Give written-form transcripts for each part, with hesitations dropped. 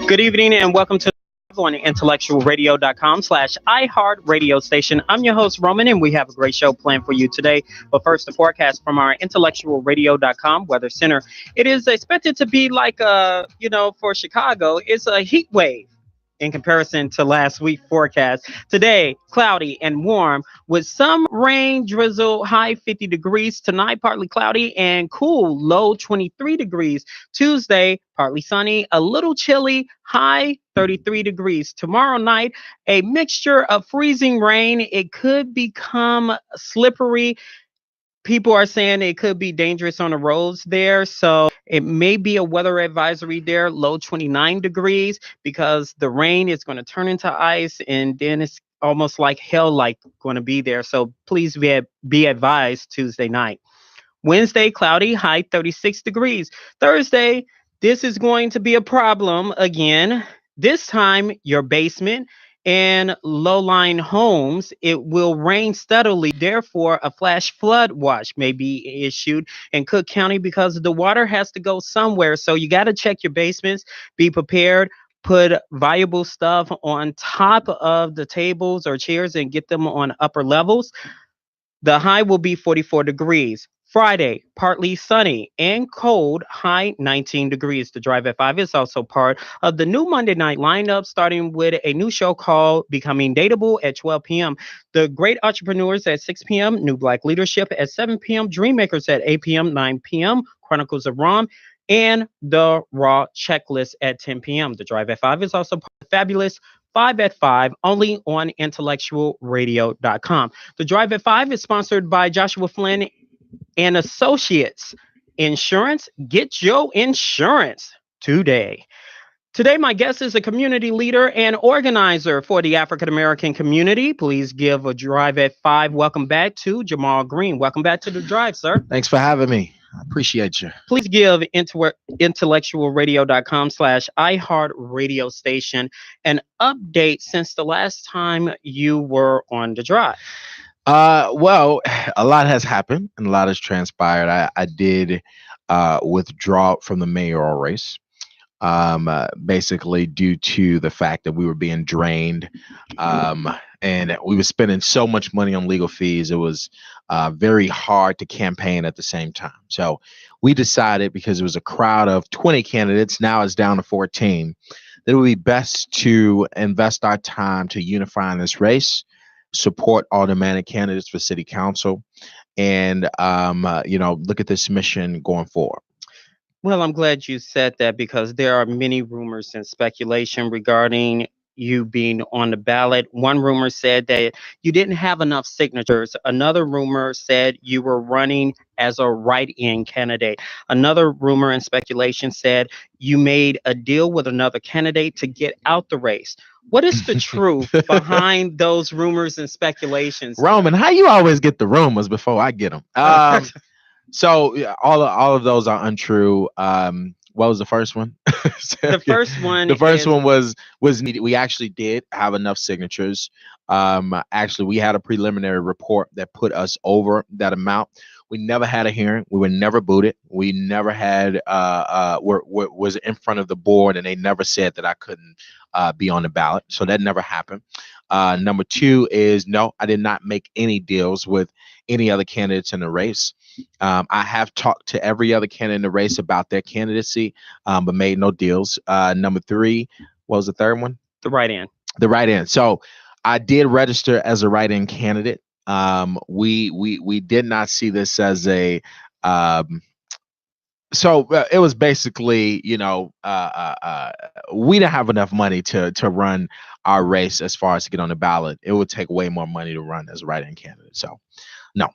Good evening and welcome to on IntellectualRadio.com/iHeart radio station. I'm your host, Roman, and we have a great show planned for you today. But first, the forecast from our IntellectualRadio.com weather center. It is expected to be like, for Chicago, it's a heat wave in comparison to last week's forecast. Today, cloudy and warm with some rain, drizzle, high 50 degrees. Tonight, partly cloudy and cool, low 23 degrees. Tuesday, partly sunny, a little chilly, high 33 degrees. Tomorrow night, a mixture of freezing rain. It could become slippery. People are saying it could be dangerous on the roads there. So it may be a weather advisory there, low 29 degrees, because the rain is going to turn into ice and then it's almost like hell like going to be there. So please be advised Tuesday night. Wednesday, cloudy, high 36 degrees. Thursday, this is going to be a problem again. This time, your basement and low-lying homes, it will rain steadily. Therefore, a flash flood watch may be issued in Cook County because the water has to go somewhere. So you got to check your basements, be prepared, put valuable stuff on top of the tables or chairs and get them on upper levels. The high will be 44 degrees. Friday, partly sunny and cold, high 19 degrees. The Drive at 5 is also part of the new Monday night lineup, starting with a new show called Becoming Dateable at 12 p.m. The Great Entrepreneurs at 6 p.m., New Black Leadership at 7 p.m., Dreammakers at 8 p.m., 9 p.m., Chronicles of Rom, and The Raw Checklist at 10 p.m. The Drive at 5 is also part of the fabulous 5 at 5, only on IntellectualRadio.com. The Drive at 5 is sponsored by Joshua Flynn and Associates Insurance. Get your insurance today. Today, my guest is a community leader and organizer for the African American community. Please give a Drive at 5 welcome back to Jamal Green. Welcome back to the Drive, sir. Thanks for having me. I appreciate you. Please give IntellectualRadio.com/iHeart radio station an update since the last time you were on the Drive. Well, a lot has happened and a lot has transpired. I did withdraw from the mayoral race, basically due to the fact that we were being drained, and we were spending so much money on legal fees. It was very hard to campaign at the same time. So we decided, because it was a crowd of 20 candidates, now it's down to 14, that it would be best to invest our time to unify in this race, support aldermanic candidates for city council, and look at this mission going forward. Well, I'm glad you said that because there are many rumors and speculation regarding you being on the ballot. One rumor said that you didn't have enough signatures. Another rumor said you were running as a write-in candidate. Another rumor and speculation said you made a deal with another candidate to get out the race. What is the truth behind those rumors and speculations? Roman, how you always get the rumors before I get them? So yeah, all of those are untrue. What was the first one? The first one. Was needed. We actually did have enough signatures. Actually, we had a preliminary report that put us over that amount. We never had a hearing. We were never booted. We never had was in front of the board, and they never said that I couldn't be on the ballot. So that never happened. Number two is, no, I did not make any deals with any other candidates in the race. I have talked to every other candidate in the race about their candidacy, but made no deals. Number three, what was the third one? The write-in. The write-in. So I did register as a write-in candidate. We did not see this as a so it was basically, we didn't have enough money to run our race as far as to get on the ballot. It would take way more money to run as a write-in candidate. So no,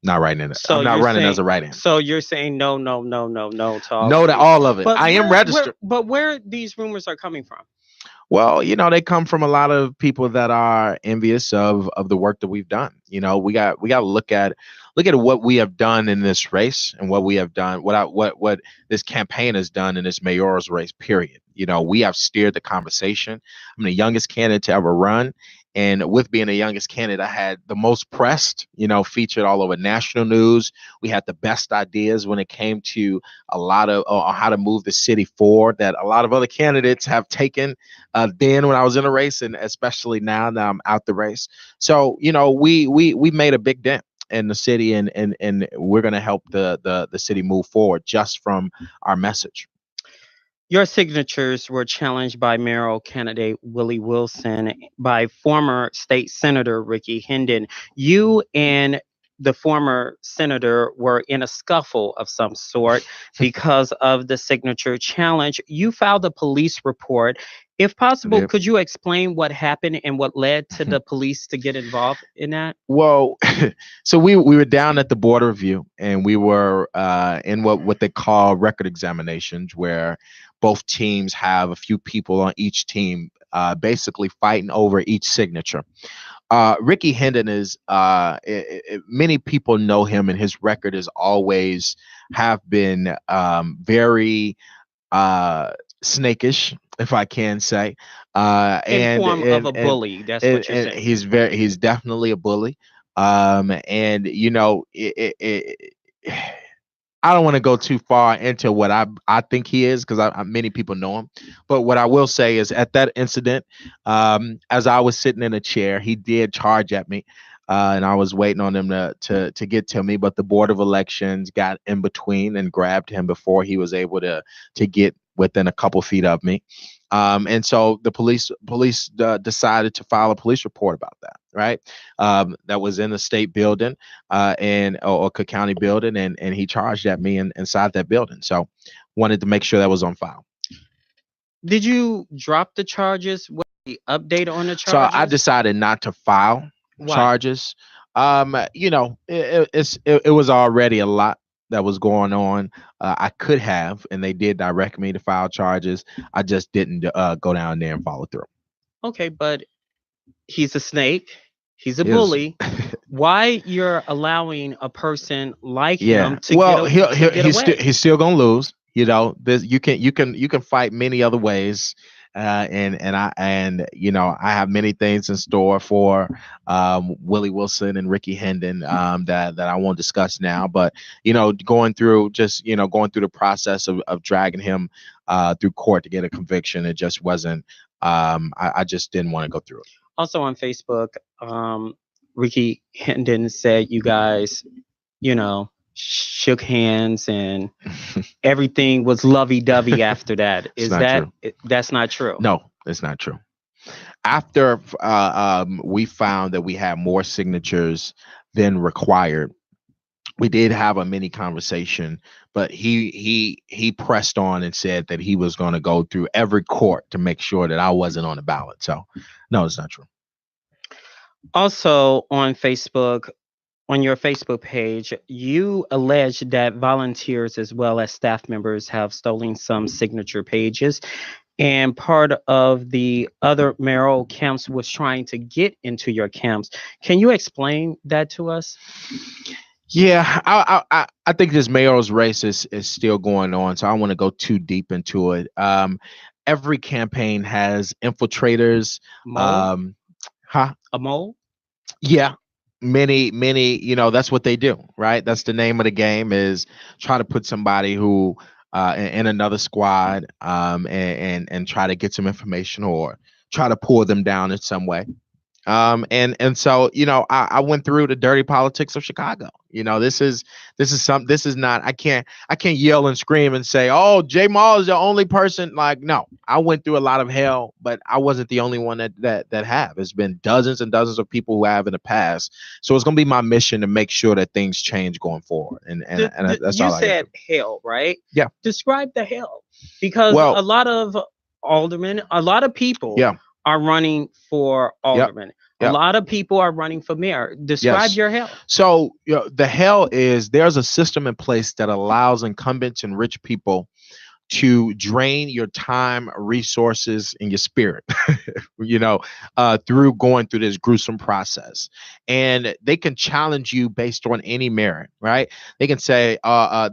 not writing it. So I'm not running as a write-in. So you're saying no to all. No to all of it. But I am registered. But where these rumors are coming from? Well, they come from a lot of people that are envious of the work that we've done. We got to look at what we have done in this race and what we have done, what this campaign has done in this mayoral's race, period. We have steered the conversation. I'm the youngest candidate to ever run, And with being the youngest candidate, I had the most pressed, featured all over national news. We had the best ideas when it came to a lot of how to move the city forward that a lot of other candidates have taken then when I was in a race, and especially now that I'm out the race. So, we made a big dent in the city, and we're going to help the city move forward just from our message. Your signatures were challenged by mayoral candidate Willie Wilson, by former state senator Ricky Hendon. You and the former senator were in a scuffle of some sort because of the signature challenge. You filed a police report. If possible, Yep. could you explain what happened and what led to the police to get involved in that? Well, so we were down at the border review, and we were in what they call record examinations, where both teams have a few people on each team basically fighting over each signature. Ricky Hendon is many people know him, and his record is always have been very snakish, if I can say, In form of a bully. That's what you're saying. he's definitely a bully. And I don't want to go too far into what I think he is, because many people know him. But what I will say is, at that incident, as I was sitting in a chair, he did charge at me. And I was waiting on him to get to me, but the Board of Elections got in between and grabbed him before he was able to get within a couple feet of me. And so the police decided to file a police report about that, right? That was in the state building or Cook County building, and he charged at me inside that building. So wanted to make sure that was on file. Did you drop the charges? What the update on the charges? So I decided not to file charges. It was already a lot that was going on. I could have, and they did direct me to file charges. I just didn't go down there and follow through. Okay, but he's a snake. He's a bully. Why you're allowing a person like him to get away? He's still gonna lose. You can fight many other ways. And I have many things in store for Willie Wilson and Ricky Hendon that I won't discuss now. But going through the process of dragging him through court to get a conviction, it just wasn't. I just didn't want to go through it. Also on Facebook, Ricky Hendon said you guys, shook hands and everything was lovey-dovey after that. That's not true? No, it's not true. After we found that we had more signatures than required, we did have a mini conversation, but he pressed on and said that he was going to go through every court to make sure that I wasn't on the ballot. So no, it's not true. Also on Facebook, on your Facebook page, you allege that volunteers as well as staff members have stolen some signature pages, and part of the other mayoral camps was trying to get into your camps. Can you explain that to us? Yeah, I think this mayoral's race is still going on, so I don't want to go too deep into it. Every campaign has infiltrators. Mole? A mole? Yeah. Many, that's what they do, right? That's the name of the game, is try to put somebody who in another squad and try to get some information or try to pull them down in some way. And so I went through the dirty politics of Chicago. This is not, I can't yell and scream and say, oh, J Mall is the only person. Like, no, I went through a lot of hell, but I wasn't the only one that have. It's been dozens and dozens of people who have in the past. So it's gonna be my mission to make sure that things change going forward. And that's all I said. Hell, right? Yeah. Describe the hell, because a lot of aldermen, a lot of people are running for alderman. A lot of people are running for mayor. Describe your hell. So the hell is, there's a system in place that allows incumbents and rich people to drain your time, resources, and your spirit, you know, through going through this gruesome process. And they can challenge you based on any merit, right? They can say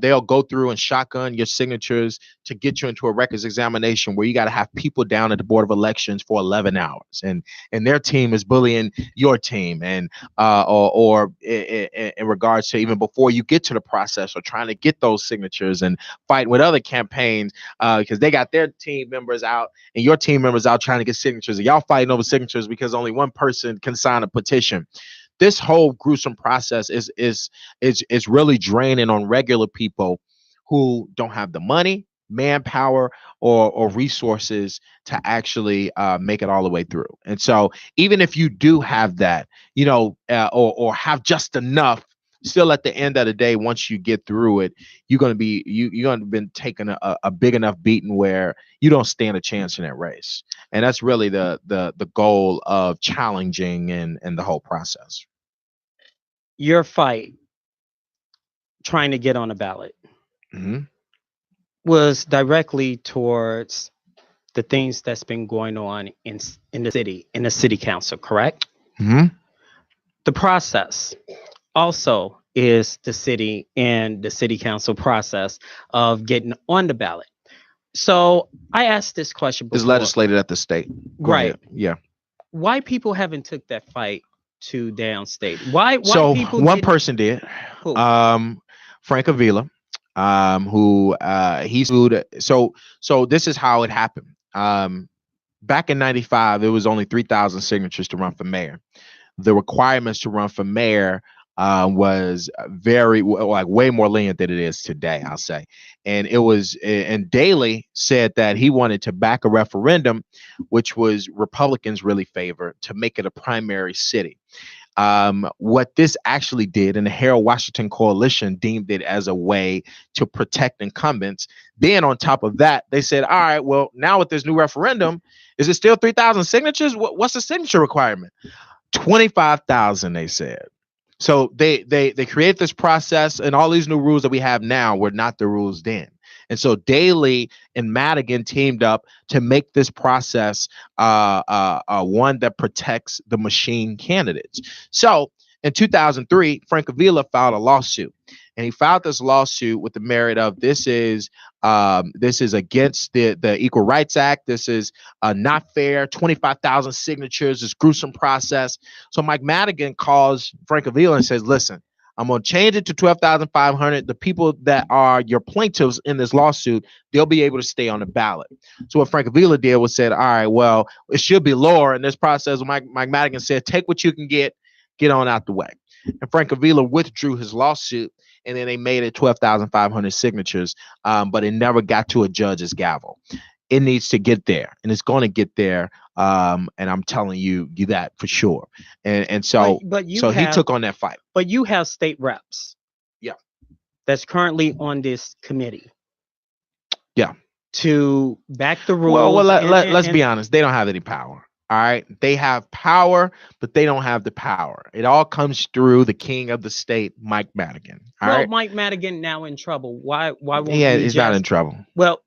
they'll go through and shotgun your signatures to get you into a records examination where you got to have people down at the Board of Elections for 11 hours, and their team is bullying your team, and or in regards to even before you get to the process or trying to get those signatures and fight with other campaigns because they got their team members out and your team members out trying to get signatures, and y'all fighting over signatures because only one person can sign a petition. This whole gruesome process is really draining on regular people who don't have the money, manpower, or resources to actually make it all the way through. And so even if you do have that, you know, or have just enough, still at the end of the day, once you get through it, you're going to be you're going to been taking a big enough beating where you don't stand a chance in that race. And that's really the goal of challenging and the whole process. Your fight trying to get on a ballot Mm-hmm. was directly towards the things that's been going on in the city council, correct? Mm-hmm. The process also is the city and the city council process of getting on the ballot. So I asked this question before. It's legislated at the state. Go Right. ahead. Yeah. Why people haven't took that fight to downstate? Why So people one didn't- person did. Who? Frank Avila, who he sued. So this is how it happened. Back in '95, it was only 3,000 signatures to run for mayor. The requirements to run for mayor was very like way more lenient than it is today, I'll say. And it was, and Daley said that he wanted to back a referendum, which was Republicans really favored, to make it a primary city. What this actually did, and the Harold Washington Coalition deemed it as a way to protect incumbents. Then on top of that, they said, all right, well, now with this new referendum, is it still 3,000 signatures? What's the signature requirement? 25,000, they said. So they created this process, and all these new rules that we have now were not the rules then. And so Daley and Madigan teamed up to make this process one that protects the machine candidates. So in 2003, Frank Avila filed a lawsuit, and he filed this lawsuit with the merit of this is against the Equal Rights Act. This is not fair. 25,000 signatures, this gruesome process. So Mike Madigan calls Frank Avila and says, listen, I'm going to change it to 12,500. The people that are your plaintiffs in this lawsuit, they'll be able to stay on the ballot. So what Frank Avila did was said, all right, well, it should be lower in this process. Mike Madigan said, take what you can get on out the way. And Frank Avila withdrew his lawsuit, and then they made it 12,500 signatures, but it never got to a judge's gavel. It needs to get there, and it's going to get there. And I'm telling you that for sure. And so, he took on that fight. But you have state reps. Yeah. That's currently on this committee. Yeah. To back the rules. Well, let's be honest. They don't have any power. All right. They have power, but they don't have the power. It all comes through the king of the state, Mike Madigan. All right. Mike Madigan now in trouble. Why won't he's not in trouble. Well,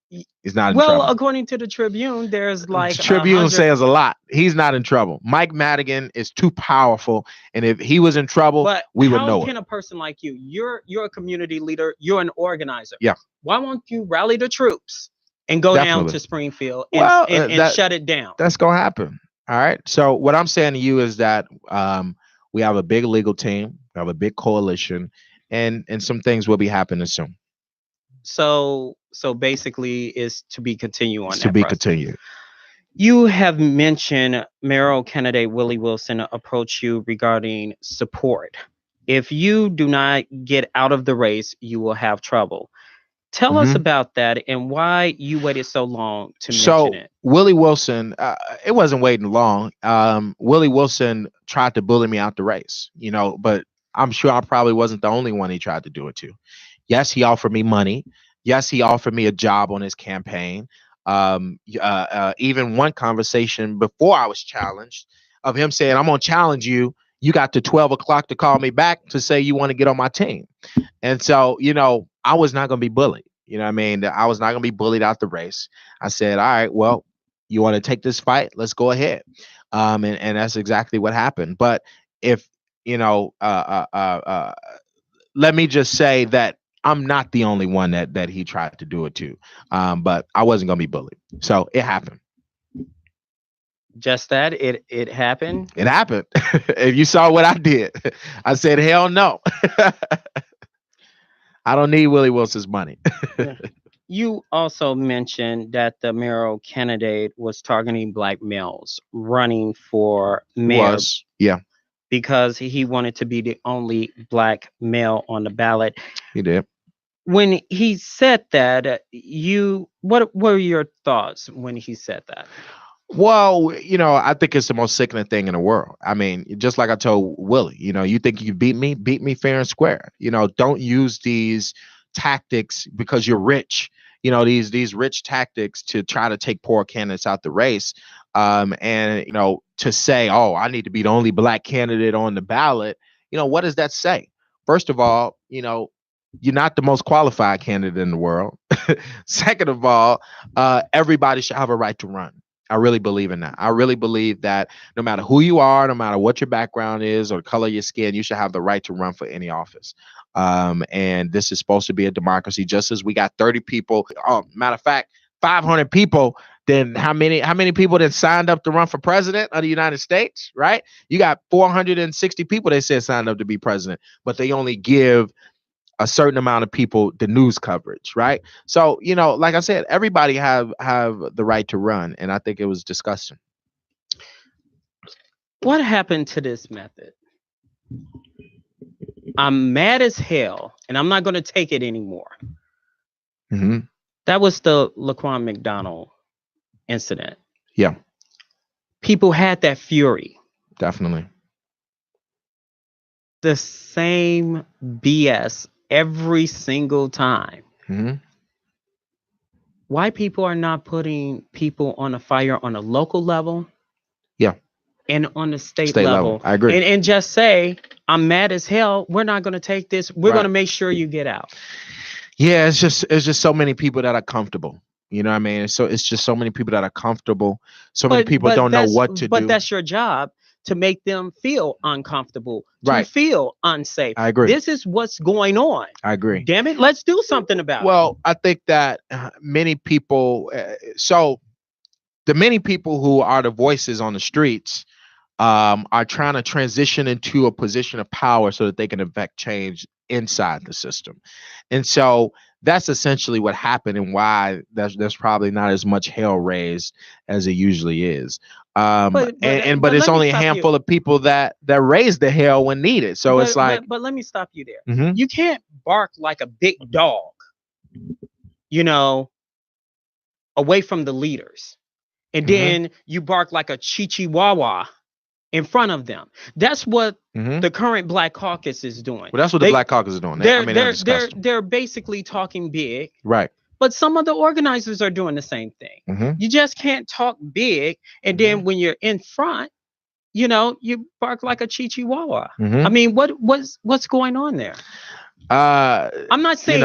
he's not in trouble. According to the Tribune, there's like the Tribune says a lot. He's not in trouble. Mike Madigan is too powerful, and if he was in trouble, we would know it. How can a person like you? You're a community leader. You're an organizer. Yeah. Why won't you rally the troops and go down to Springfield and shut it down? That's gonna happen. All right. So what I'm saying to you is that we have a big legal team, we have a big coalition, and some things will be happening soon. So basically, is to be continued on. To be continued. You have mentioned mayoral candidate Willie Wilson approached you regarding support. If you do not get out of the race, you will have trouble. Tell us about that and why you waited so long to mention it. Willie Wilson, it wasn't waiting long. Willie Wilson tried to bully me out the race, but I'm sure I probably wasn't the only one he tried to do it to. Yes, he offered me money. Yes, he offered me a job on his campaign. Even one conversation before I was challenged of him saying, I'm going to challenge you. You got to 12 o'clock to call me back to say you want to get on my team. And so, I was not going to be bullied. You know what I mean? That I was not going to be bullied out the race. I said, all right, well, you want to take this fight? Let's go ahead. And that's exactly what happened. But if, you know, let me just say that I'm not the only one that he tried to do it to. But I wasn't going to be bullied. So it happened. Just that it happened. It happened. If you saw what I did, I said, hell no. I don't need Willie Wilson's money. Yeah. You also mentioned that the mayoral candidate was targeting black males running for mayor Was, yeah, because he wanted to be the only black male on the ballot. he did. When he said that, what were your thoughts when he said that? Well, you know, I think it's the most sickening thing in the world. I mean, just like I told Willie, you know, you think you can beat me fair and square. You know, don't use these tactics because you're rich. You know, these rich tactics to try to take poor candidates out the race. And you know, to say, oh, I need to be the only black candidate on the ballot. You know, what does that say? First of all, you know, you're not the most qualified candidate in the world. Second of all, everybody should have a right to run. I really believe in that. I really believe that no matter who you are, no matter what your background is or the color of your skin, you should have the right to run for any office. And this is supposed to be a democracy. Just as we got 30 people, matter of fact, 500 people, then how many people that signed up to run for president of the United States, right? You got 460 people that said signed up to be president, but they only give a certain amount of people the news coverage, right? So, you know, like I said, everybody have the right to run, and I think it was disgusting. What happened to this method? I'm mad as hell, and I'm not going to take it anymore. Mm-hmm. That was the Laquan McDonald incident. Yeah, People had that fury. definitely. The same BS every single time. Mm-hmm. Why people are not putting people on a fire on a local level? Yeah. And on the state level. I agree. And just say, I'm mad as hell. We're not going to take this. We're going to make sure you get out. Yeah, it's just so many people that are comfortable. You know what I mean? So it's just so many people that are comfortable. So many people don't know what to do. But that's your job, to make them feel uncomfortable, to feel unsafe. I agree. This is what's going on. I agree. Damn it, let's do something about it. Well, I think that many people, so the many people who are the voices on the streets are trying to transition into a position of power so that they can affect change inside the system. And so that's essentially what happened, and why there's probably not as much hell raised as it usually is. But it's only a handful of people that raise the hell when needed. So it's like, but let me stop you there. Mm-hmm. You can't bark like a big dog, you know, away from the leaders, and then you bark like a chihuahua in front of them. That's what the current Black Caucus is doing. Well, that's what the Black Caucus is doing. They're basically talking big, right? But some of the organizers are doing the same thing. You just can't talk big, and then when you're in front, you know, you bark like a chihuahua. I mean, what's going on there? I'm not saying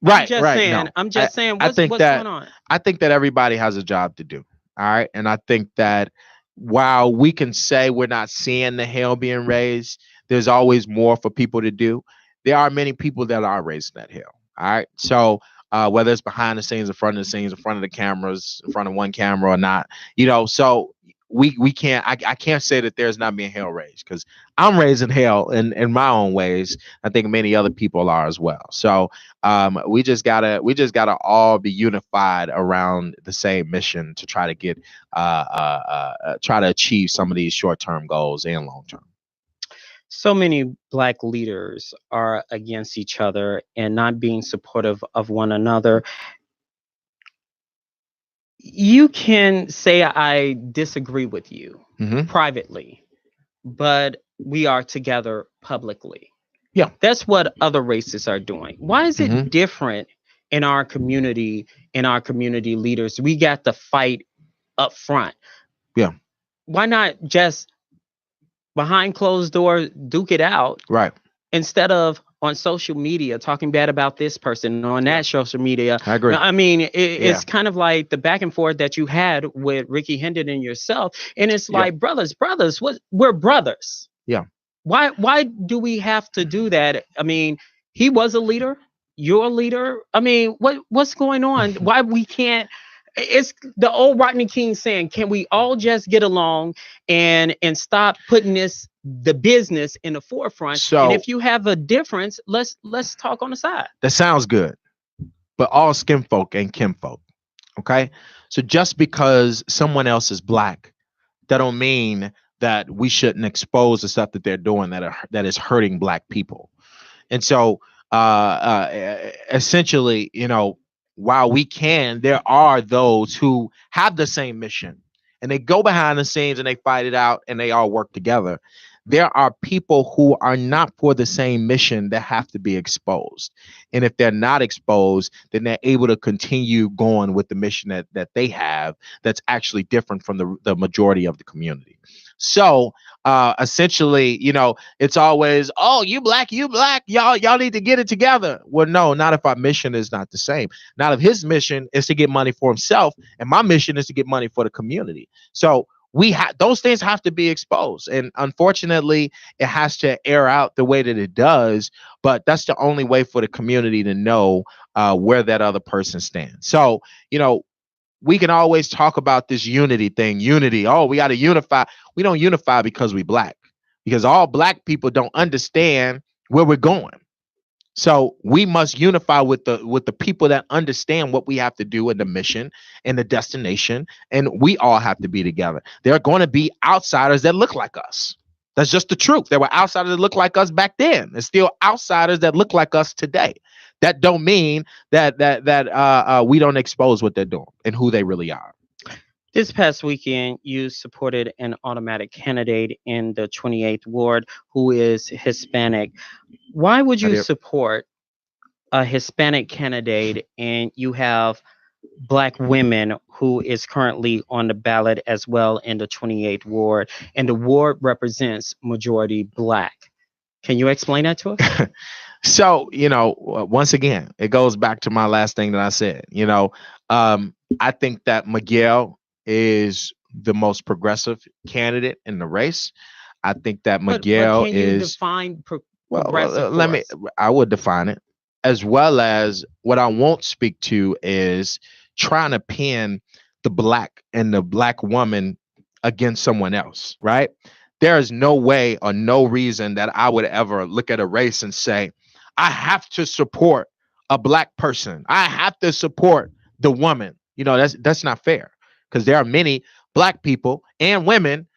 right? I'm just saying what's going on. I think that everybody has a job to do. All right, and I think that while we can say we're not seeing the hell being raised, there's always more for people to do. There are many people that are raising that hell. All right. So whether it's behind the scenes, in front of the scenes, in front of the cameras, in front of one camera or not, you know, so we can't, I can't say that there's not being hell raised, because I'm raising hell in my own ways. I think many other people are as well. So we just gotta all be unified around the same mission to try to get try to achieve some of these short-term goals and long-term. So many Black leaders are against each other and not being supportive of one another. You can say I disagree with you privately, but we are together publicly. Yeah. That's what other races are doing. Why is it different in our community, leaders? We got to fight up front. Yeah. Why not just behind closed doors duke it out? Right. Instead of on social media talking bad about this person on that social media. I agree. I mean, Yeah. it's kind of like the back and forth that you had with Ricky Hendon and yourself, and it's Yeah. like brothers, what we're brothers. Yeah. Why do we have to do that? I mean, he was a leader, you're a leader. I mean, what's going on? Why we can't? It's the old Rodney King saying, "Can we all just get along and stop putting the business in the forefront? And So if you have a difference, let's talk on the side." that sounds good, but all skin folk ain't kinfolk. Okay. So just because someone else is black, that don't mean that we shouldn't expose the stuff that they're doing that is hurting black people. And so essentially, while we can, there are those who have the same mission and they go behind the scenes and they fight it out and they all work together. There are people who are not for the same mission that have to be exposed. And if they're not exposed, then they're able to continue going with the mission that they have that's actually different from the majority of the community. So essentially, it's always, oh, you black, y'all need to get it together. Well, no, not if our mission is not the same. Not if his mission is to get money for himself and my mission is to get money for the community. So we have those things have to be exposed, and unfortunately it has to air out the way that it does, but that's the only way for the community to know where that other person stands. So we can always talk about this unity thing. Unity. Oh, we got to unify. We don't unify because we black, because all black people don't understand where we're going. So we must unify with the people that understand what we have to do and the mission and the destination. And we all have to be together. There are going to be outsiders that look like us. That's just the truth. There were outsiders that look like us back then. There's still outsiders that look like us today. That don't mean that we don't expose what they're doing and who they really are. This past weekend, you supported an automatic candidate in the 28th ward who is Hispanic. Why would you support a Hispanic candidate and you have black women who is currently on the ballot as well in the 28th ward, and the ward represents majority black? Can you explain that to us? So, once again, it goes back to my last thing that I said. I think that Miguel is the most progressive candidate in the race. I think that Miguel but can you is define well. I would define it, as well as what I won't speak to is trying to pin the black and the black woman against someone else. Right? There is no way or no reason that I would ever look at a race and say, I have to support a black person. I have to support the woman. That's not fair, because there are many black people and women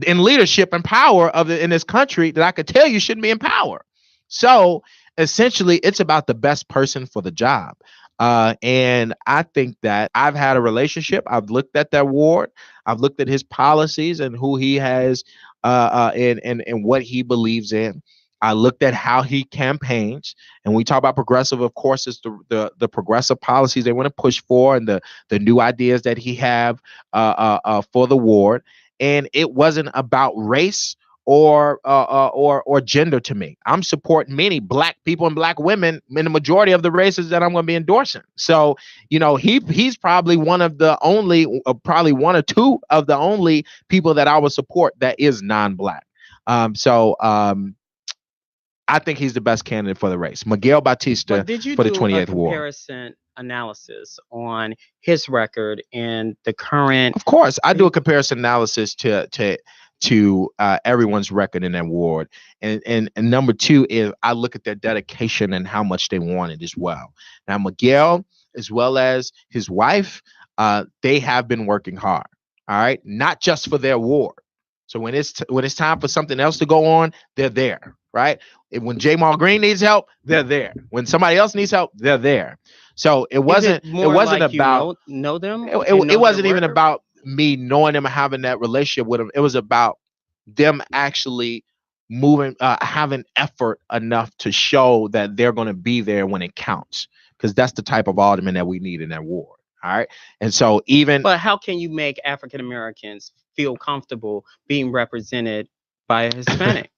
in leadership and power in this country that I could tell you shouldn't be in power. So essentially, it's about the best person for the job. And I think that I've had a relationship. I've looked at that ward. I've looked at his policies and who he has and what he believes in. I looked at how he campaigns, and we talk about progressive. Of course, it's the progressive policies they want to push for, and the new ideas that he have for the ward. And it wasn't about race or gender to me. I'm supporting many black people and black women in the majority of the races that I'm going to be endorsing. So, he's probably one of the only, probably one or two of the only people that I would support that is non-black. I think he's the best candidate for the race, Miguel Batista, but did you for the do 28th a ward. comparison analysis on his record and the current? Of course, I do a comparison analysis to everyone's record in that ward, and number two is I look at their dedication and how much they wanted as well. Now, Miguel, as well as his wife, they have been working hard. All right, not just for their ward. So when it's time for something else to go on, they're there, right? When Jamal Green needs help, they're there. When somebody else needs help, they're there. So it wasn't about know them. It wasn't even about me knowing them and having that relationship with them. It was about them actually moving, having effort enough to show that they're going to be there when it counts, because that's the type of alderman that we need in that ward. All right. And so but how can you make African Americans feel comfortable being represented by a Hispanic?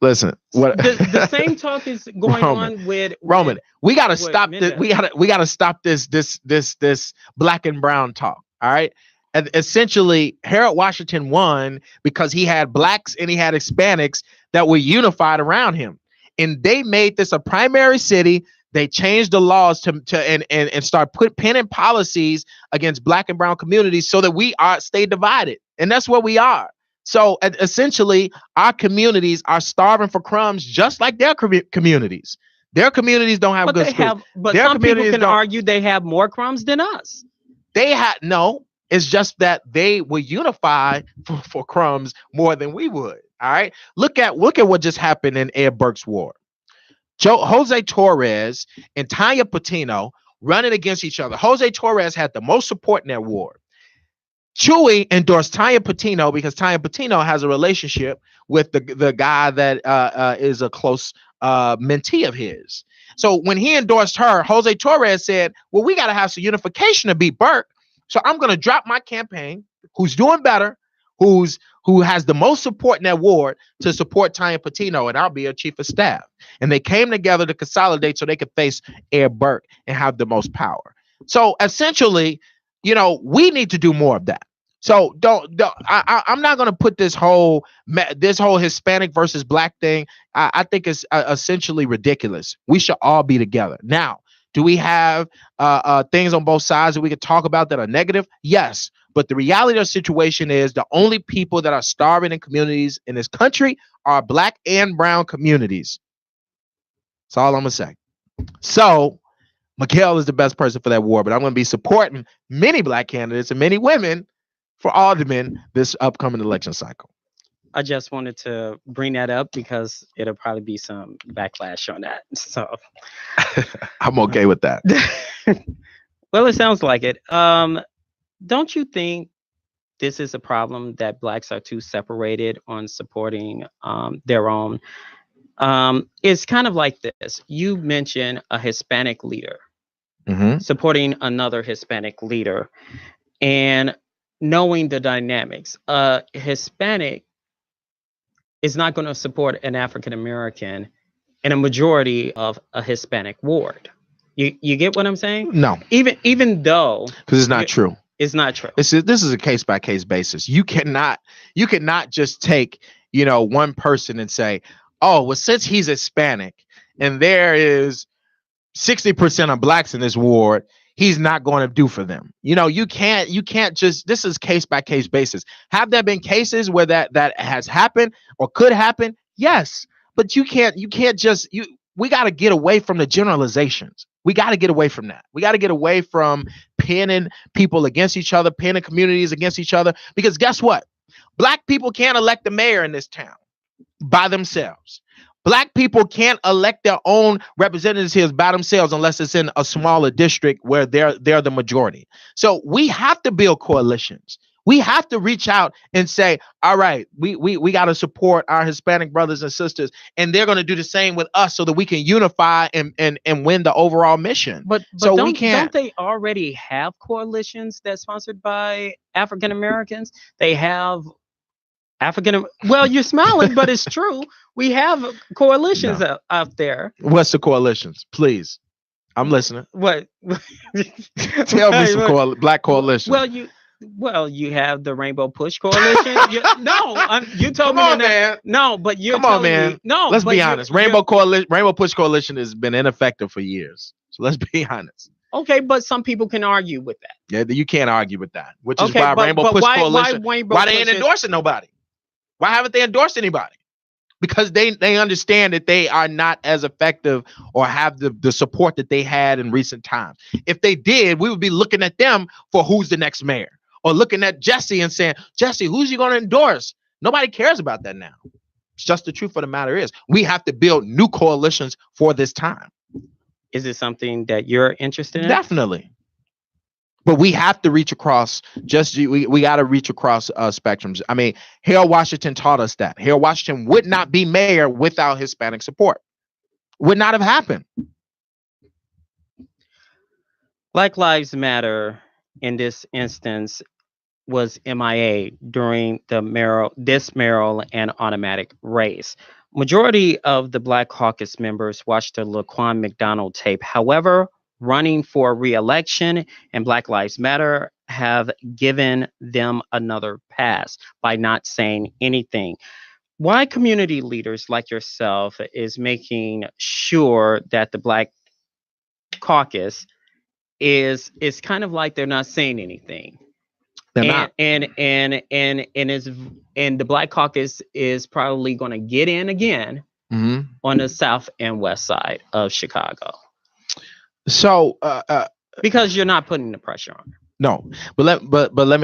Listen, what The same talk is going Roman, on with Roman, we gotta with stop this. Mendez. We gotta stop this black and brown talk. All right. And essentially, Harold Washington won because he had blacks and he had Hispanics that were unified around him. And they made this a primary city. They changed the laws and start penning policies against black and brown communities so that we are stay divided. And that's what we are. So essentially, our communities are starving for crumbs, just like their communities. Their communities don't have But good they schools. have, but Their some people communities can don't. argue they have more crumbs than us. They had no. It's just that they will unify for crumbs more than we would. All right. Look at what just happened in Ed Burke's ward. Jose Torres and Tanya Patino running against each other. Jose Torres had the most support in that ward. Chewy endorsed Tanya Patino because Tanya Patino has a relationship with the guy that is a close mentee of his. So when he endorsed her, Jose Torres said, well, we got to have some unification to beat Burke. So I'm going to drop my campaign, who's doing better, who has the most support in that ward, to support Tanya Patino, and I'll be her chief of staff. And they came together to consolidate so they could face Ed Burke and have the most power. So essentially, we need to do more of that. So I'm not going to put this whole Hispanic versus black thing. I think it's essentially ridiculous. We should all be together. Now, do we have things on both sides that we could talk about that are negative? Yes. But the reality of the situation is the only people that are starving in communities in this country are black and brown communities. That's all I'm going to say. So Mikhail is the best person for that war, but I'm going to be supporting many black candidates and many women for aldermen this upcoming election cycle. I just wanted to bring that up because it'll probably be some backlash on that. So I'm okay with that. Well, it sounds like it. Don't you think this is a problem that blacks are too separated on supporting their own? It's kind of like this. You mentioned a Hispanic leader supporting another Hispanic leader, and knowing the dynamics. Hispanic is not going to support an African American in a majority of a Hispanic ward. You get what I'm saying? No. Even though, because it's not true. It's not true. This is a case by case basis. You cannot just take one person and say, oh, well, since he's Hispanic and there is 60% of blacks in this ward, he's not going to do for them. You can't just, this is case by case basis. Have there been cases where that has happened or could happen? Yes. But you can't just, we got to get away from the generalizations. We got to get away from that. We got to get away from pinning people against each other, pinning communities against each other, because guess what? Black people can't elect the mayor in this town by themselves. Black people can't elect their own representatives here by themselves unless it's in a smaller district where they're the majority. So we have to build coalitions. We have to reach out and say, all right, we got to support our Hispanic brothers and sisters, and they're going to do the same with us so that we can unify and win the overall mission. But so don't they already have coalitions that's sponsored by African Americans? They have well, you're smiling, but it's true. We have coalitions out there. What's the coalitions? Please. I'm listening. What? Tell me some black coalitions. Well, you have the Rainbow Push Coalition. You told me man. No, but you're come on, man. Me, no. Let's be honest. Rainbow Push Coalition has been ineffective for years. So let's be honest. Okay, but some people can argue with that. Yeah, you can't argue with that. Which is why Rainbow Push Coalition. Why they ain't endorsing nobody? Why haven't they endorsed anybody? Because they understand that they are not as effective or have the support that they had in recent times. If they did, we would be looking at them for who's the next mayor, or looking at Jesse and saying, Jesse, who's you going to endorse? Nobody cares about that now. It's just the truth of the matter is we have to build new coalitions for this time. Is it something that you're interested in? Definitely. But we have to reach across. We got to reach across spectrums. I mean, Harold Washington taught us that. Harold Washington would not be mayor without Hispanic support. Would not have happened. Black Lives Matter in this instance was MIA during this mayoral and automatic race. Majority of the Black Caucus members watched the Laquan McDonald tape. However, running for re-election and Black Lives Matter have given them another pass by not saying anything. Why community leaders like yourself is making sure that the Black Caucus is kind of like they're not saying anything. They're And not. and the Black Caucus is probably going to get in again Hmm. on the south and west side of Chicago So because you're not putting the pressure on them. no, but let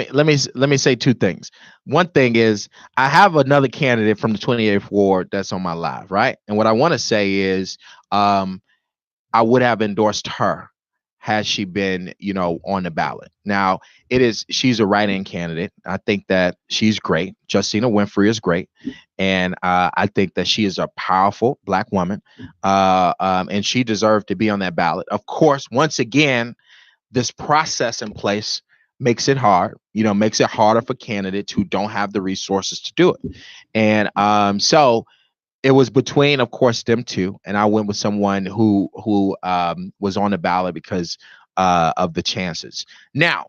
me say two things. One thing is I have another candidate from the 28th ward that's on my live, right? And what I want to say is I would have endorsed her had she been, on the ballot. Now, she's a write-in candidate. I think that she's great. Justina Winfrey is great. And I think that she is a powerful Black woman. And she deserved to be on that ballot. Of course, once again, this process in place makes it hard, makes it harder for candidates who don't have the resources to do it. And so it was between, of course, them two, and I went with someone who was on the ballot because of the chances. Now,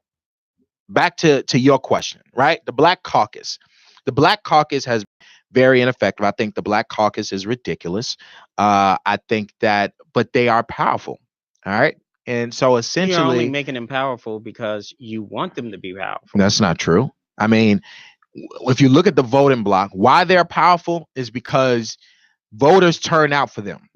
back to your question, right? The Black Caucus. The Black Caucus has very ineffective. I think the Black Caucus is ridiculous. I think that, but they are powerful. All right. And so You're only essentially, making them powerful because you want them to be powerful. that's not true. I mean, if you look at the voting block, why they're powerful is because voters turn out for them.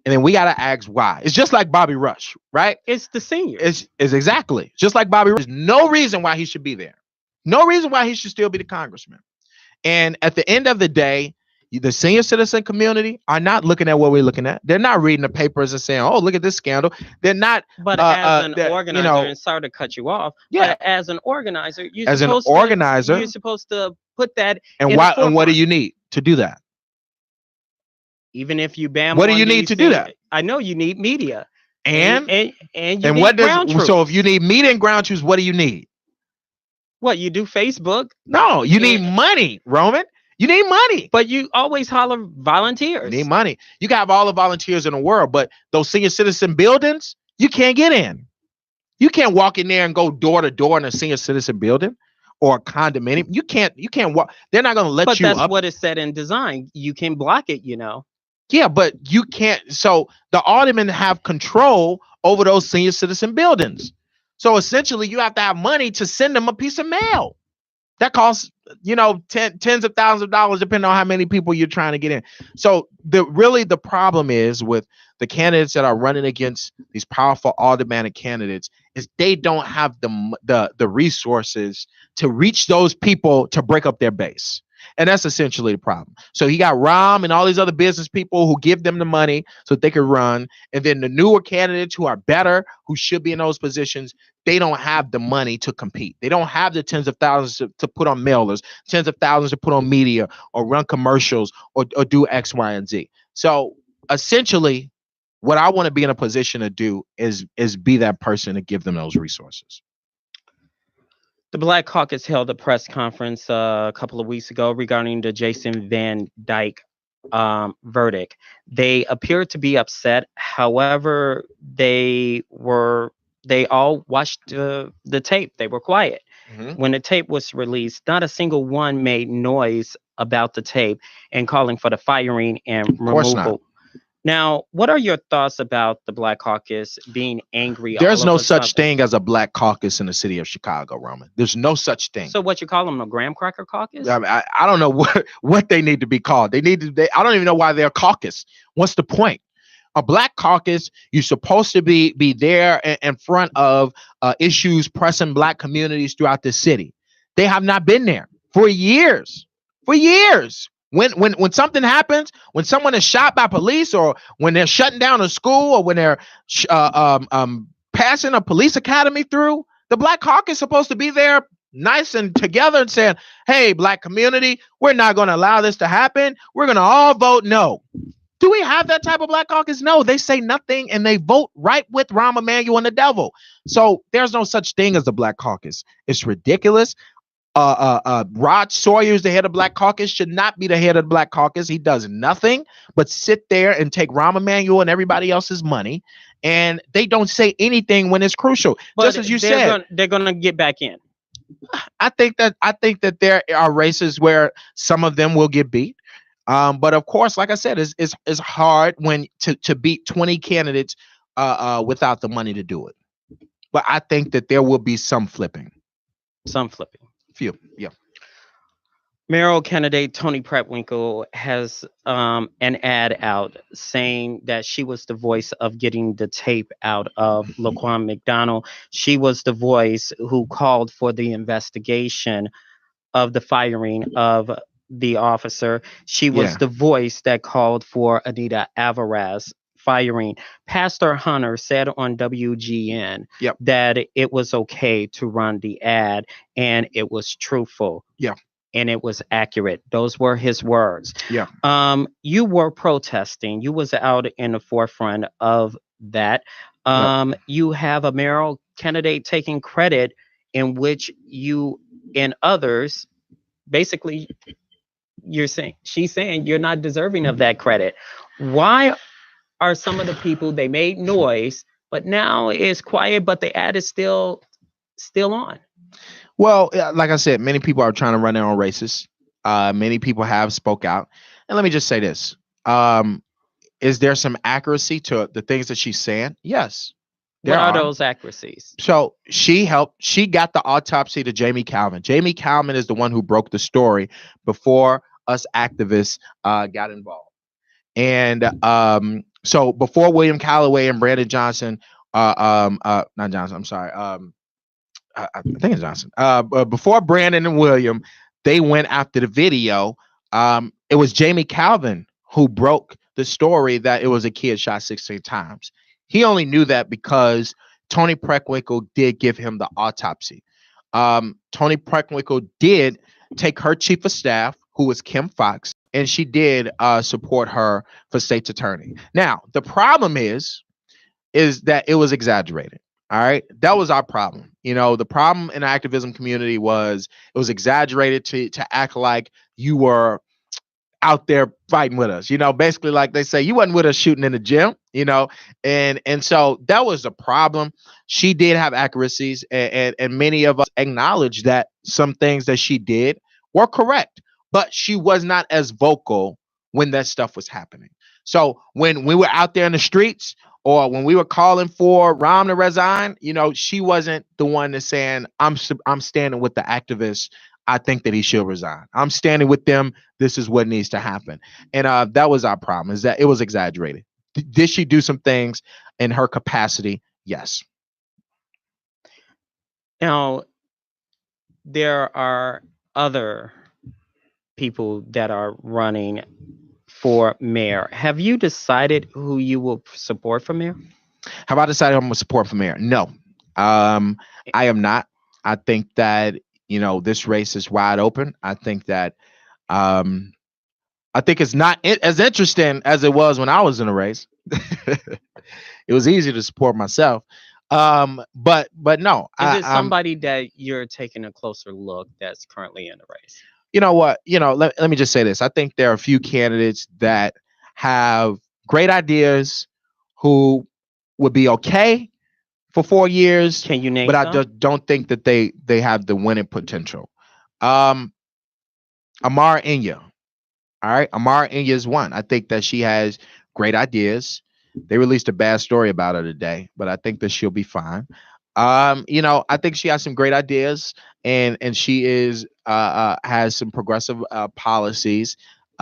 And then we got to ask why. It's just like Bobby Rush, right? It's the seniors. It's exactly just like Bobby Rush. There's no reason why he should be there. No reason why he should still be the congressman. And at the end of the day, the senior citizen community are not looking at what we're looking at. They're not reading the papers and saying, "Oh, look at this scandal." They're not. But as an organizer, you know, and sorry to cut you off, Yeah. but as an organizer, As an organizer, you're supposed to put that and in why? the And what do forefront. you need to do that? Even if you ban What do one you of need these to do things, that? I know you need media, And and you and need what ground does so if troops. you need media and ground troops, what do you need? What you do, Facebook, No, you need and money, Roman. You need money. but you always holler You volunteers. need money. You can have all the volunteers in the world, but those senior citizen buildings, you can't get in. You can't walk in there and go door to door in a senior citizen building or a condominium. You can't walk. They're not going to let But you that's up. what is said in design. You can block it, Yeah, but you can't. So the aldermen have control over those senior citizen buildings. So essentially, you have to have money to send them a piece of mail. That costs, tens of thousands of dollars, depending on how many people you're trying to get in. So the problem is with the candidates that are running against these powerful aldermanic candidates is they don't have the resources to reach those people to break up their base. And that's essentially the problem. So you got Rahm and all these other business people who give them the money so that they can run. And then the newer candidates who are better, who should be in those positions, they don't have the money to compete. They don't have the tens of thousands to put on mailers, tens of thousands to put on media or run commercials or do X, Y, and Z. So essentially, what I want to be in a position to do is be that person to give them those resources. The Black Caucus held a press conference a couple of weeks ago regarding the Jason Van Dyke verdict. They appeared to be upset. However, they all watched the tape. They were quiet. Mhm. When the tape was released, not a single one made noise about the tape and calling for the firing and course not. removal. Now, what are your thoughts about the Black Caucus being angry? There's all no of a such sudden? thing as a Black Caucus in the city of Chicago, Roman. There's no such thing. So what you call them, a graham cracker caucus? I mean, I don't know what they need to be called. I don't even know why they're a caucus. What's the point? A Black caucus, you're supposed to be there in front of issues pressing Black communities throughout the city. They have not been there for years. For years. When something happens, when someone is shot by police, or when they're shutting down a school, or when they're passing a police academy through, the Black Caucus is supposed to be there nice and together and saying, "Hey, Black community, we're not going to allow this to happen. We're going to all vote no." Do we have that type of Black Caucus? No, they say nothing and they vote right with Rahm Emanuel and the devil. So there's no such thing as the Black Caucus. It's ridiculous. Rod Sawyer is the head of Black Caucus, should not be the head of the Black Caucus. He does nothing but sit there and take Rahm Emanuel and everybody else's money, and they don't say anything when it's crucial. But Just as you said, they're gonna get back in. I think that there are races where some of them will get beat. But of course, like I said, it's hard when to beat 20 candidates without the money to do it. But I think that there will be some flipping. Some flipping. Few, yeah. Mayoral candidate Tony Preckwinkle has an ad out saying that she was the voice of getting the tape out of Laquan McDonald. She was the voice who called for the investigation of the firing of the officer. She was Yeah. the voice that called for Anita Alvarez firing. Pastor Hunter said on WGN Yep. that it was okay to run the ad and it was truthful. Yeah. And it was accurate. Those were his words. Yeah. You were protesting. You was out in the forefront of that. You have a mayoral candidate taking credit in which you and others, basically, she's saying you're not deserving of that credit. Why are some of the people, they made noise, but now it's quiet, but the ad is still on? Well, like I said, many people are trying to run their own races. Many people have spoke out. And let me just say this. Is there some accuracy to the things that she's saying? Yes. What are those accuracies? So she got the autopsy to Jamie Calvin. Jamie Calvin is the one who broke the story before us activists got involved. And so before William Calloway and Brandon Johnson, not Johnson, I'm sorry. I think it's Johnson. Before Brandon and William, they went after the video. It was Jamie Calvin who broke the story that it was a kid shot 16 times. He only knew that because Tony Preckwinkle did give him the autopsy. Tony Preckwinkle did take her chief of staff, who was Kim Fox, and she did support her for state's attorney. Now, the problem is that it was exaggerated. All right. That was our problem. The problem in the activism community was it was exaggerated to act like you were out there fighting with us, basically like they say you wasn't with us shooting in the gym, and so that was the problem. She did have accuracies, and many of us acknowledge that some things that she did were correct, but she was not as vocal when that stuff was happening. So when we were out there in the streets, or when we were calling for Rahm to resign, she wasn't the one that's saying, I'm standing with the activists. I think that he should resign. I'm standing with them. This is what needs to happen. And that was our problem, is that it was exaggerated. Did she do some things in her capacity? Yes. Now, there are other people that are running for mayor. Have you decided who you will support for mayor? Have I decided I'm going to support for mayor? No, I am not. I think that, this race is wide open. I think that, I think it's not as interesting as it was when I was in a race. It was easy to support myself. But no. Is it somebody that you're taking a closer look that's currently in the race? You know what? Let me just say this. I think there are a few candidates that have great ideas who would be okay for 4 years. Can you name But some? I just don't think that they have the winning potential. Amara Inya. All right. Amara Inya is one. I think that she has great ideas. They released a bad story about her today, but I think that she'll be fine. I think she has some great ideas, and she is has some progressive policies.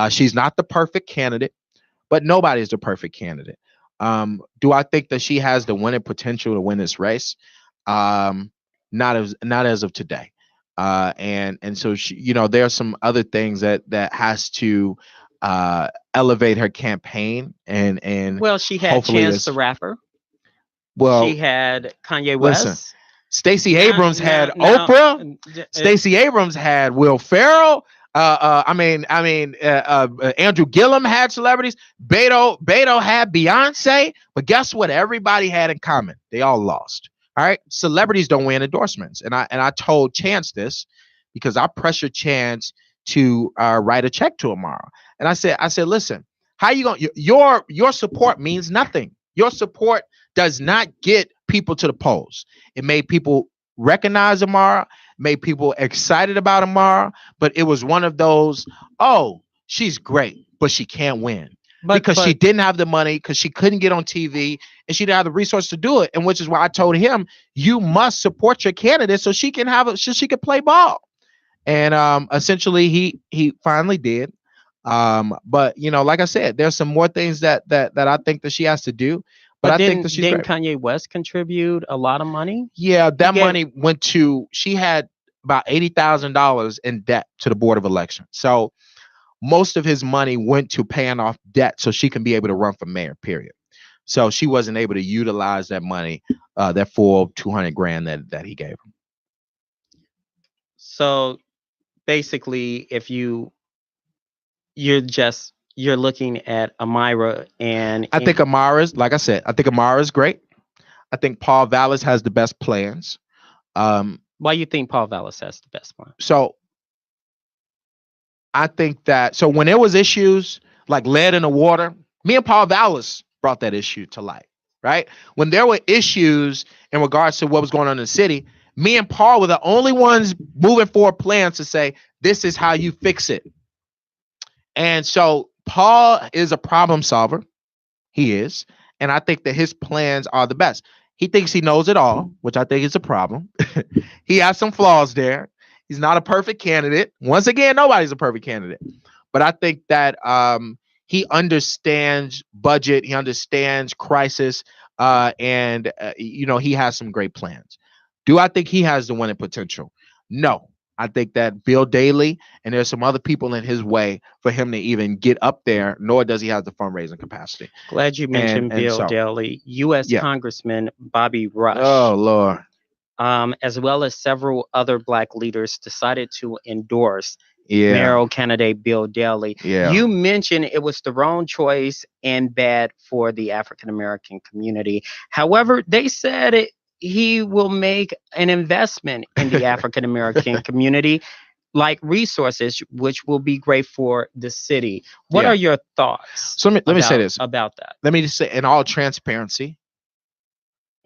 She's not the perfect candidate, but nobody is the perfect candidate. Do I think that she has the winning potential to win this race? Not as of today. And so she, there are some other things that has to elevate her campaign and well, she had Chance the Rapper. Well, she had Kanye West. Listen, Stacey Abrams had Oprah. Stacey Abrams had Will Ferrell. Andrew Gillum had celebrities. Beto had Beyonce. But guess what? Everybody had in common. They all lost. All right. Celebrities don't win endorsements. And I told Chance this. because I pressured Chance to write a check to Amara. And I said, listen, how you going? Your support means nothing. Your support does not get people to the polls. It made people recognize Amara, made people excited about Amara, but it was one of those, oh, she's great, but she can't win. Because she didn't have the money, because she couldn't get on TV, and she didn't have the resources to do it. And which is why I told him, you must support your candidate so she can so she can play ball. And essentially he finally did. But like I said, there's some more things that I think that she has to do. But I think that didn't Kanye West contribute a lot of money? Yeah, that money went to, she had about $80,000 in debt to the Board of Elections. So most of his money went to paying off debt so she can be able to run for mayor, period. So she wasn't able to utilize that money, that full $200,000 that he gave him. So basically, if you're looking at Amira, and I think Amara's, like I said, I think Amara's great. I think Paul Vallis has the best plans. Why you think Paul Vallis has the best plan? So I think that, so when there was issues like lead in the water, me and Paul Vallis brought that issue to light, right? When there were issues in regards to what was going on in the city, me and Paul were the only ones moving forward plans to say, this is how you fix it. And so Paul is a problem solver. He is. And I think that his plans are the best. He thinks he knows it all, which I think is a problem. He has some flaws there. He's not a perfect candidate. Once again, nobody's a perfect candidate. But I think that he understands budget. He understands crisis. And he has some great plans. Do I think he has the winning potential? No. I think that Bill Daley, and there's some other people in his way for him to even get up there, nor does he have the fundraising capacity. Glad you mentioned Bill Daley. U.S. Congressman Bobby Rush. Oh, Lord. As well as several other Black leaders decided to endorse mayoral candidate Bill Daley. You mentioned it was the wrong choice and bad for the African-American community. However, they said he will make an investment in the African-American community, like resources, which will be great for the city. What are your thoughts? So let me say this about that. Let me just say, in all transparency,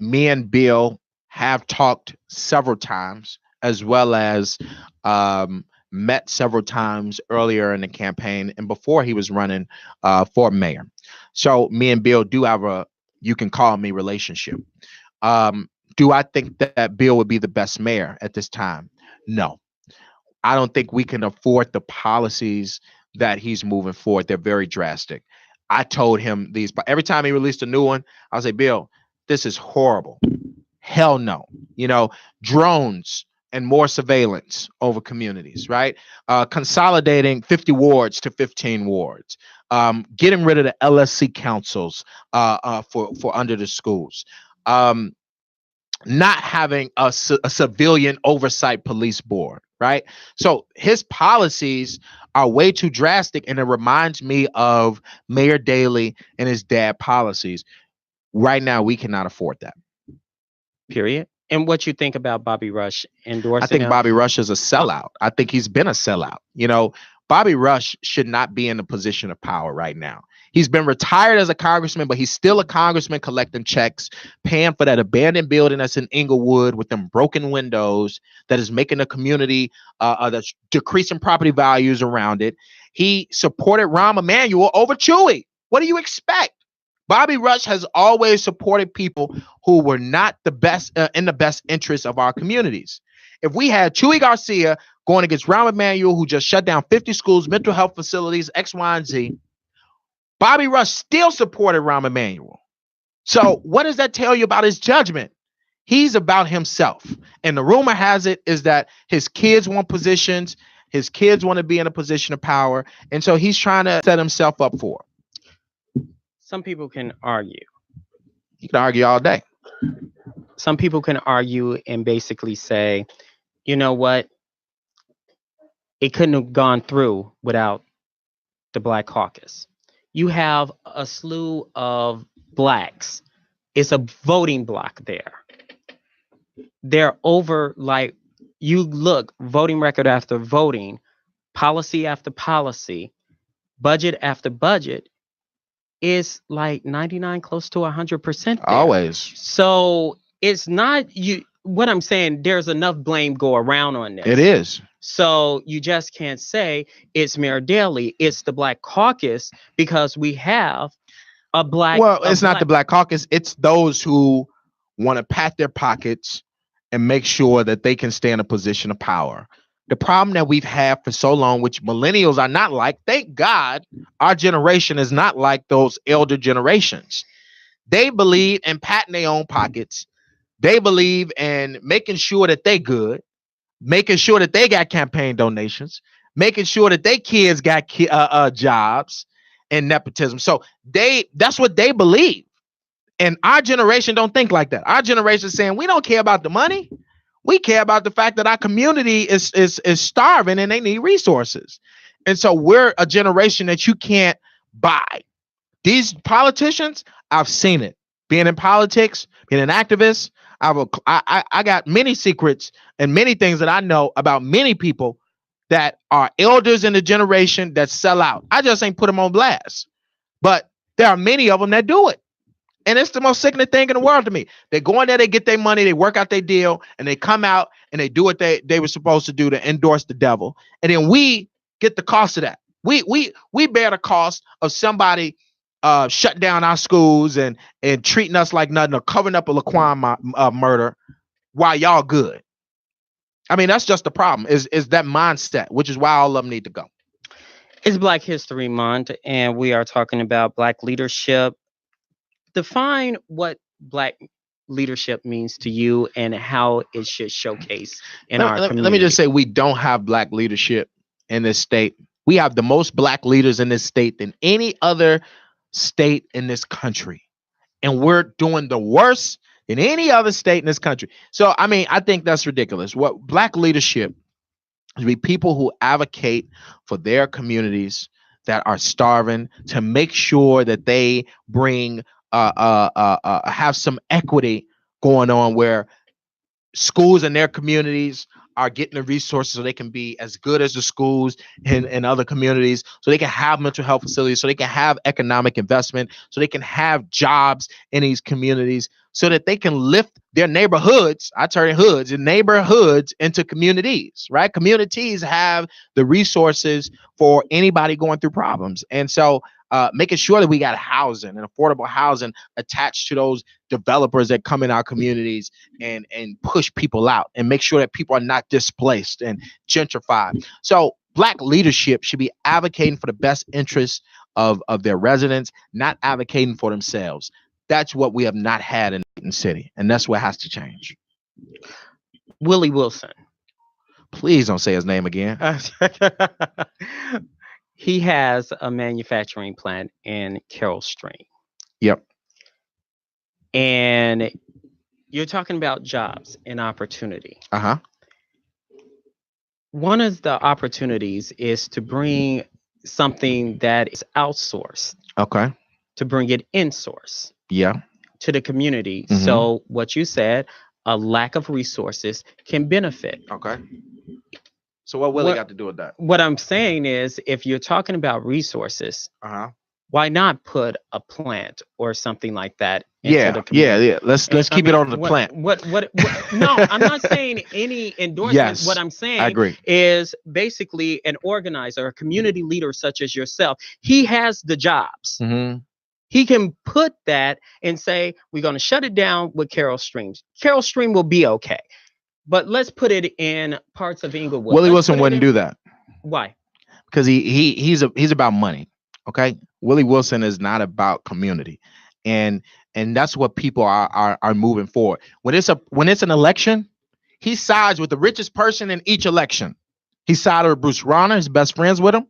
me and Bill have talked several times, as well as met several times earlier in the campaign and before he was running for mayor. So me and Bill do have a, you can call me, relationship. Do I think that Bill would be the best mayor at this time? No. I don't think we can afford the policies that he's moving forward. They're very drastic. I told him these, but every time he released a new one, I'll say, Bill, this is horrible. Hell no. Drones and more surveillance over communities, right? Consolidating 50 wards to 15 wards. Getting rid of the LSC councils for under the schools. Not having a civilian oversight police board, right? So his policies are way too drastic, and it reminds me of Mayor Daley and his dad policies. Right now, we cannot afford that. Period. And what you think about Bobby Rush endorsing I think him? Bobby Rush is a sellout. I think he's been a sellout. Bobby Rush should not be in a position of power right now. He's been retired as a congressman, but he's still a congressman collecting checks, paying for that abandoned building that's in Inglewood with them broken windows that is making the community, that's decreasing property values around it. He supported Rahm Emanuel over Chewy. What do you expect? Bobby Rush has always supported people who were not the best in the best interest of our communities. If we had Chewy Garcia going against Rahm Emanuel, who just shut down 50 schools, mental health facilities, X, Y, and Z, Bobby Rush still supported Rahm Emanuel. So what does that tell you about his judgment? He's about himself. And the rumor has it is that his kids want positions. His kids want to be in a position of power. And so he's trying to set himself up for it. Some people can argue. You can argue all day. Some people can argue and basically say, you know what? It couldn't have gone through without the Black Caucus. You have a slew of Blacks. It's a voting block there. They're over, like, you look voting record after voting, policy after policy, budget after budget, is like 99, close to 100% there. Always. So it's not you. What I'm saying, there's enough blame go around on this. It is. So you just can't say it's Mayor Daley, it's the Black Caucus, because we have a black. Well, a it's not the Black Caucus. It's those who want to pat their pockets and make sure that they can stay in a position of power. The problem that we've had for so long, which millennials are not like, thank God our generation is not like those elder generations. They believe in patting their own pockets. They believe in making sure that they good, making sure that they got campaign donations, making sure that their kids got jobs and nepotism. So that's what they believe. And our generation don't think like that. Our generation is saying, we don't care about the money. We care about the fact that our community is starving and they need resources. And so we're a generation that you can't buy. These politicians, I've seen it. Being in politics, being an activist, I got many secrets and many things that I know about many people that are elders in the generation that sell out. I just ain't put them on blast. But there are many of them that do it. And it's the most sickening thing in the world to me. They go in there, they get their money, they work out their deal, and they come out and they do what they were supposed to do to endorse the devil. And then we get the cost of that. We bear the cost of somebody shutting down our schools and treating us like nothing, or covering up a Laquan murder while y'all good. I mean, that's just the problem, is that mindset, which is why all of them need to go. It's Black History Month, and we are talking about Black leadership. Define what Black leadership means to you and how it should showcase in our community. Let me just say, we don't have Black leadership in this state. We have the most Black leaders in this state than any other state in this country. And we're doing the worst than any other state in this country. So, I mean, I think that's ridiculous. What Black leadership is, be people who advocate for their communities that are starving, to make sure that they bring have some equity going on, where schools in their communities are getting the resources so they can be as good as the schools in other communities, so they can have mental health facilities, so they can have economic investment, so they can have jobs in these communities, so that they can lift their neighborhoods. I turn hoods and neighborhoods into communities, right? Communities have the resources for anybody going through problems. And so making sure that we got housing and affordable housing attached to those developers that come in our communities and push people out, and make sure that people are not displaced and gentrified. So Black leadership should be advocating for the best interests of their residents, not advocating for themselves. That's what we have not had in Dayton City, and that's what has to change. Willie Wilson. Please don't say his name again. He has a manufacturing plant in Carroll Stream. Yep. And you're talking about jobs and opportunity. Uh-huh. One of the opportunities is to bring something that is outsourced. Okay. To bring it in-source. Yeah. To the community. Mm-hmm. So what you said, a lack of resources can benefit. Okay. So what Willie got to do with that? What I'm saying is, if you're talking about resources, why not put a plant or something like that into the community? Yeah. Let's keep it on the plant. What? No, I'm not saying any endorsement. Yes, what I'm saying I agree. Is basically an organizer, a community leader such as yourself. He has the jobs. Mm-hmm. He can put that and say, we're going to shut it down with Carroll Streams. Carroll Stream will be okay. But let's put it in parts of Inglewood. Willie Wilson wouldn't do that. Why? Because he's about money. Okay. Willie Wilson is not about community. And that's what people are moving forward. When it's an election, he sides with the richest person in each election. He sided with Bruce Rauner, his best friends with him.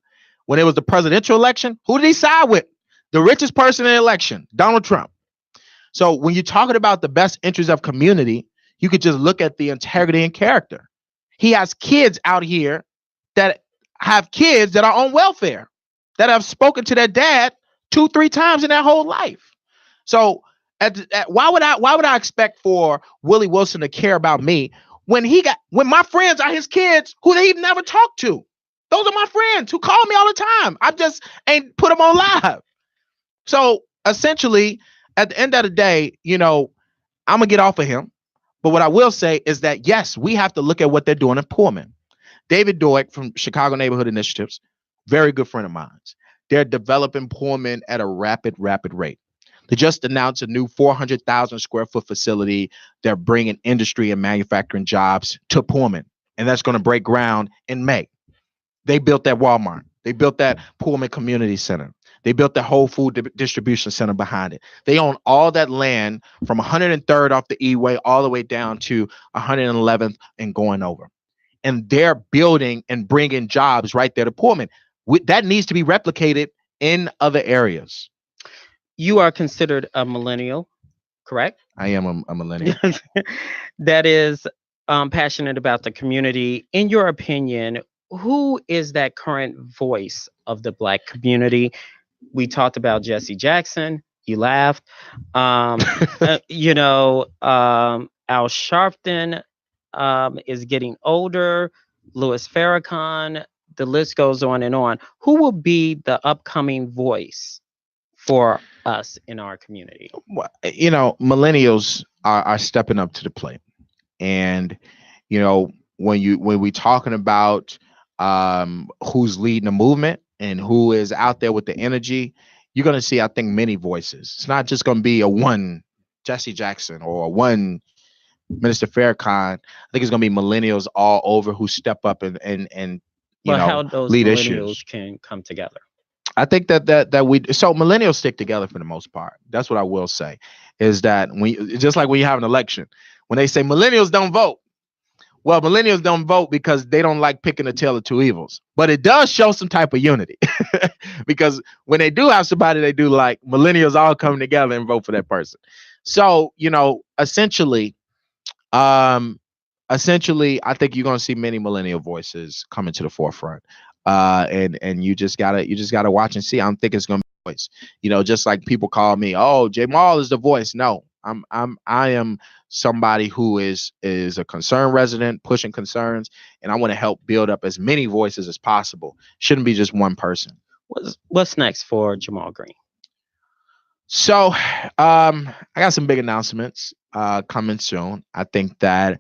When it was the presidential election, who did he side with? The richest person in the election, Donald Trump. So when you're talking about the best interest of community, you could just look at the integrity and character. He has kids out here that have kids that are on welfare, that have spoken to their dad 2-3 times in their whole life. So why would I expect for Willie Wilson to care about me when my friends are his kids who he never talked to. Those are my friends who call me all the time. I just ain't put them on live. So essentially, at the end of the day, I'm gonna get off of him. But what I will say is that yes, we have to look at what they're doing in Pullman. David Doig from Chicago Neighborhood Initiatives, very good friend of mine. They're developing Pullman at a rapid rate. They just announced a new 400,000 square foot facility. They're bringing industry and manufacturing jobs to Pullman, and that's going to break ground in May. They built that Walmart. They built that Pullman Community Center. They built the Whole Food Distribution Center behind it. They own all that land from 103rd off the E-Way all the way down to 111th and going over. And they're building and bringing jobs right there to Pullman. That needs to be replicated in other areas. You are considered a millennial, correct? I am a millennial. That is passionate about the community. In your opinion, who is that current voice of the Black community? We talked about Jesse Jackson. You laughed. Al Sharpton is getting older. Louis Farrakhan. The list goes on and on. Who will be the upcoming voice for us in our community? Well, millennials are stepping up to the plate, and when we talking about who's leading the movement and who is out there with the energy, you're going to see, I think, many voices. It's not just going to be a one Jesse Jackson or one Minister Farrakhan. I think it's going to be millennials all over who step up and how those lead millennials issues can come together. I think that millennials stick together for the most part. That's what I will say, is that just like when you have an election, when they say millennials don't vote, well, millennials don't vote because they don't like picking the tail of two evils. But it does show some type of unity because when they do have somebody they do like, millennials all come together and vote for that person. So, essentially, I think you're going to see many millennial voices coming to the forefront. And you just gotta watch and see. I don't think it's gonna be a voice. Just like people call me, oh, Jamal is the voice. No, I am somebody who is a concerned resident pushing concerns, and I want to help build up as many voices as possible. Shouldn't be just one person. What's next for Jamal Green? So I got some big announcements coming soon. I think that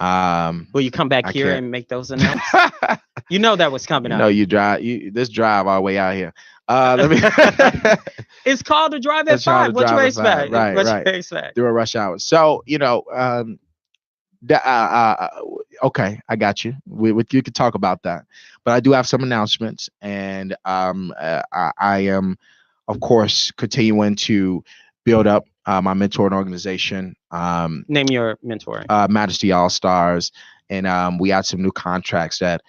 will you come back here and make those announcements? You know that was coming out. No, you drive all the way out here. It's called the Drive at 5. What you expect? Right. You expect? During rush hour. So, okay, I got you. You could talk about that. But I do have some announcements, and I am, of course, continuing to build up my mentoring organization. Name your mentor. Majesty All Stars, and we had some new contracts that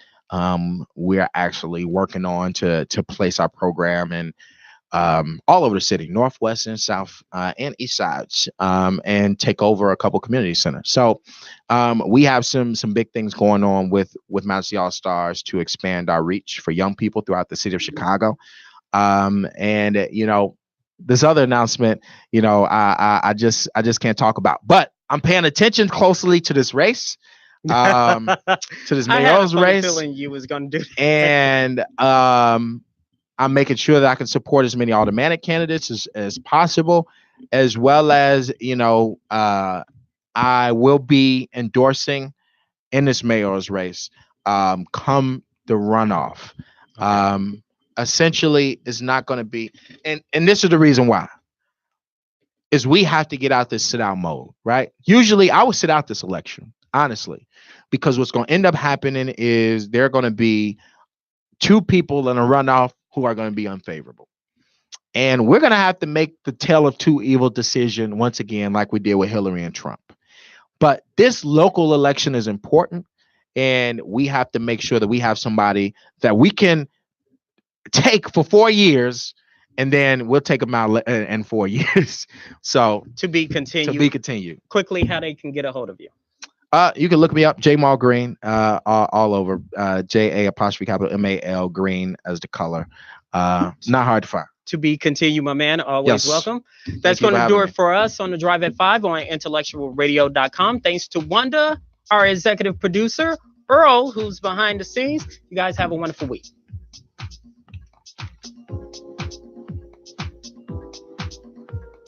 we're actually working on to place our program in all over the city, northwest and south and east sides, and take over a couple community centers. So we have some big things going on with Majesty All Stars to expand our reach for young people throughout the city of Chicago. And this other announcement, I just can't talk about, but I'm paying attention closely to this race, to this mayor's race. Feeling you was gonna do that. And I'm making sure that I can support as many automatic candidates as possible, as well as I will be endorsing in this mayor's race come the runoff. Okay. Essentially, is not going to be, and this is the reason why, is we have to get out this sit out mode, right? Usually I would sit out this election, honestly, because what's going to end up happening is there are going to be two people in a runoff who are going to be unfavorable. And we're going to have to make the tale of two evil decision once again, like we did with Hillary and Trump. But this local election is important, and we have to make sure that we have somebody that we can take for 4 years, and then we'll take them out in 4 years. So to be continued. Quickly, how they can get a hold of you? You can look me up, Jamal Green, all over. JA''Mal Green as the color. Not hard to find. To be continued, my man. Always welcome. That's going to do it for us on the Drive at 5 on IntellectualRadio.com. Thanks to Wanda. our executive producer, Earl, who's behind the scenes. You guys have a wonderful week.